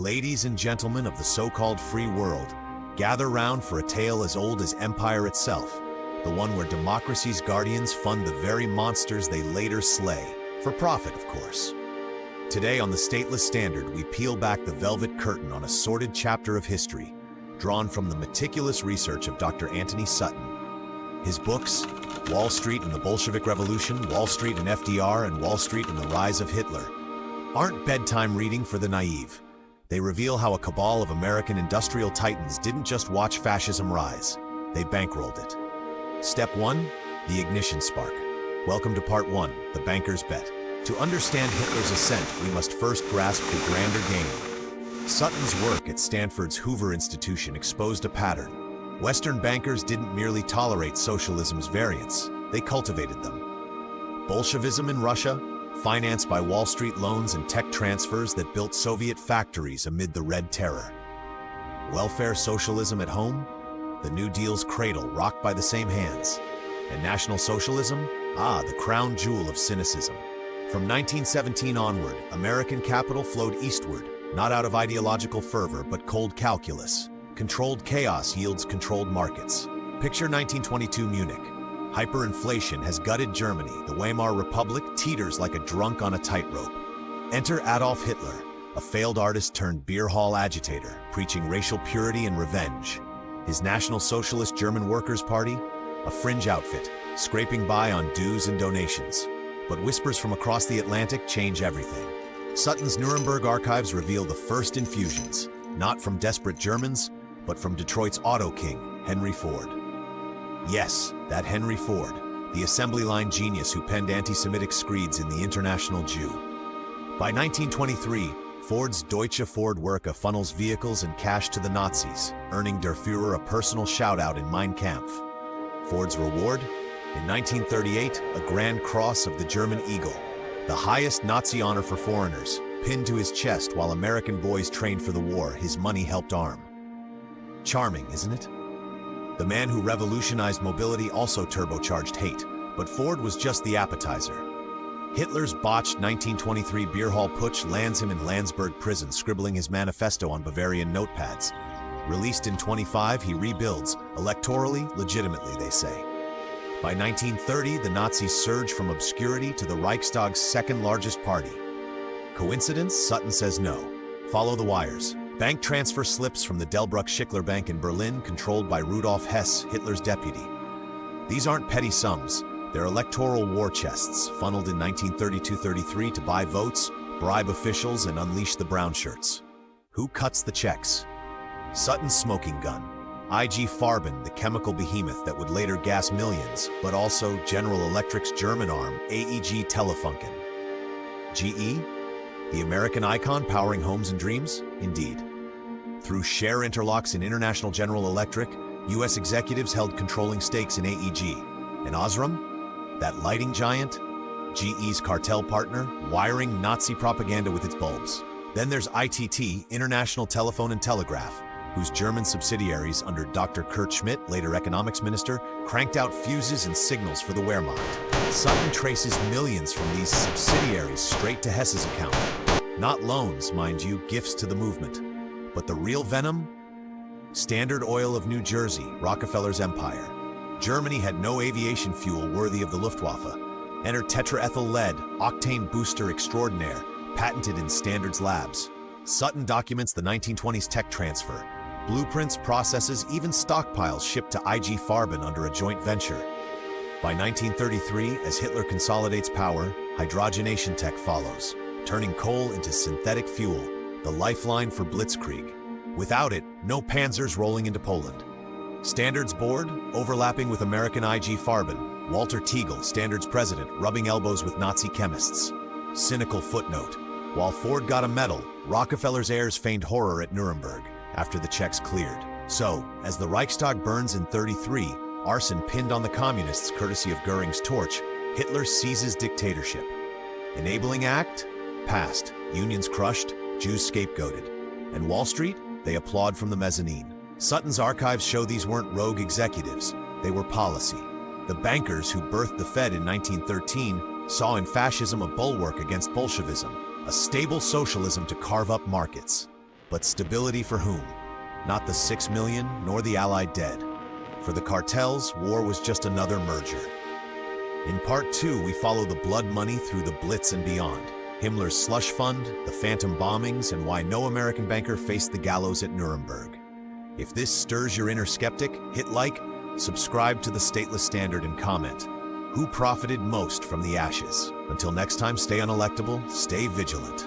Ladies and gentlemen of the so-called free world, gather round for a tale as old as empire itself, the one where democracy's guardians fund the very monsters they later slay, for profit, of course. Today on the Stateless Standard, we peel back the velvet curtain on a sordid chapter of history, drawn from the meticulous research of Dr. Antony Sutton. His books, Wall Street and the Bolshevik Revolution, Wall Street and FDR, and Wall Street and the Rise of Hitler, aren't bedtime reading for the naive. They reveal how a cabal of American industrial titans didn't just watch fascism rise, they bankrolled it. Step 1, the ignition spark. Welcome to Part 1, the banker's bet. To understand Hitler's ascent, we must first grasp the grander game. Sutton's work at Stanford's Hoover Institution exposed a pattern. Western bankers didn't merely tolerate socialism's variants, they cultivated them. Bolshevism in Russia, financed by Wall Street loans and tech transfers that built Soviet factories amid the Red Terror. Welfare socialism at home, the New Deal's cradle rocked by the same hands. And National Socialism, the crown jewel of cynicism. From 1917 onward, American capital flowed eastward, not out of ideological fervor, but cold calculus. Controlled chaos yields controlled markets. Picture 1922 Munich. Hyperinflation has gutted Germany. The Weimar Republic teeters like a drunk on a tightrope. Enter Adolf Hitler, a failed artist turned beer hall agitator, preaching racial purity and revenge. His National Socialist German Workers' Party, a fringe outfit, scraping by on dues and donations. But whispers from across the Atlantic change everything. Sutton's Nuremberg archives reveal the first infusions, not from desperate Germans, but from Detroit's auto king, Henry Ford. Yes, that Henry Ford, the assembly line genius who penned anti-Semitic screeds in The International Jew. By 1923, Ford's Deutsche Ford Werke funnels vehicles and cash to the Nazis, earning Der Führer a personal shout-out in Mein Kampf. Ford's reward? In 1938, a Grand Cross of the German Eagle, the highest Nazi honor for foreigners, pinned to his chest while American boys trained for the war his money helped arm. Charming, isn't it? The man who revolutionized mobility also turbocharged hate, but Ford was just the appetizer. Hitler's botched 1923 beer hall putsch lands him in Landsberg prison, scribbling his manifesto on Bavarian notepads. Released in 25, he rebuilds, electorally, legitimately, they say. By 1930, the Nazis surge from obscurity to the Reichstag's second largest party. Coincidence? Sutton says no. Follow the wires. Bank transfer slips from the Delbruck-Schickler Bank in Berlin, controlled by Rudolf Hess, Hitler's deputy. These aren't petty sums. They're electoral war chests, funneled in 1932-33 to buy votes, bribe officials, and unleash the brown shirts. Who cuts the checks? Sutton's smoking gun. IG Farben, the chemical behemoth that would later gas millions, but also General Electric's German arm, AEG Telefunken. GE? The American icon powering homes and dreams? Indeed. Through share interlocks in International General Electric, U.S. executives held controlling stakes in AEG. And Osram? That lighting giant? GE's cartel partner, wiring Nazi propaganda with its bulbs. Then there's ITT, International Telephone and Telegraph, whose German subsidiaries under Dr. Kurt Schmidt, later economics minister, cranked out fuses and signals for the Wehrmacht. Sutton traces millions from these subsidiaries straight to Hess's account. Not loans, mind you, gifts to the movement. But the real venom? Standard Oil of New Jersey, Rockefeller's empire. Germany had no aviation fuel worthy of the Luftwaffe. Enter tetraethyl-lead, octane booster extraordinaire, patented in Standard's labs. Sutton documents the 1920s tech transfer. Blueprints, processes, even stockpiles shipped to IG Farben under a joint venture. By 1933, as Hitler consolidates power, hydrogenation tech follows, turning coal into synthetic fuel, the lifeline for blitzkrieg. Without it, no panzers rolling into Poland. Standard's board, overlapping with American IG Farben. Walter Teagle, Standard's president, rubbing elbows with Nazi chemists. Cynical footnote. While Ford got a medal, Rockefeller's heirs feigned horror at Nuremberg after the checks cleared. So, as the Reichstag burns in 33, arson pinned on the communists courtesy of Goering's torch, Hitler seizes dictatorship. Enabling act? Passed. Unions crushed, Jews scapegoated. And Wall Street? They applaud from the mezzanine. Sutton's archives show these weren't rogue executives, they were policy. The bankers who birthed the Fed in 1913 saw in fascism a bulwark against Bolshevism, a stable socialism to carve up markets. But stability for whom? Not the 6 million, nor the Allied dead. For the cartels, war was just another merger. In Part 2, we follow the blood money through the Blitz and beyond. Himmler's slush fund, the phantom bombings, and why no American banker faced the gallows at Nuremberg. If this stirs your inner skeptic, hit like, subscribe to the Stateless Standard, and comment. Who profited most from the ashes? Until next time, stay unelectable, stay vigilant.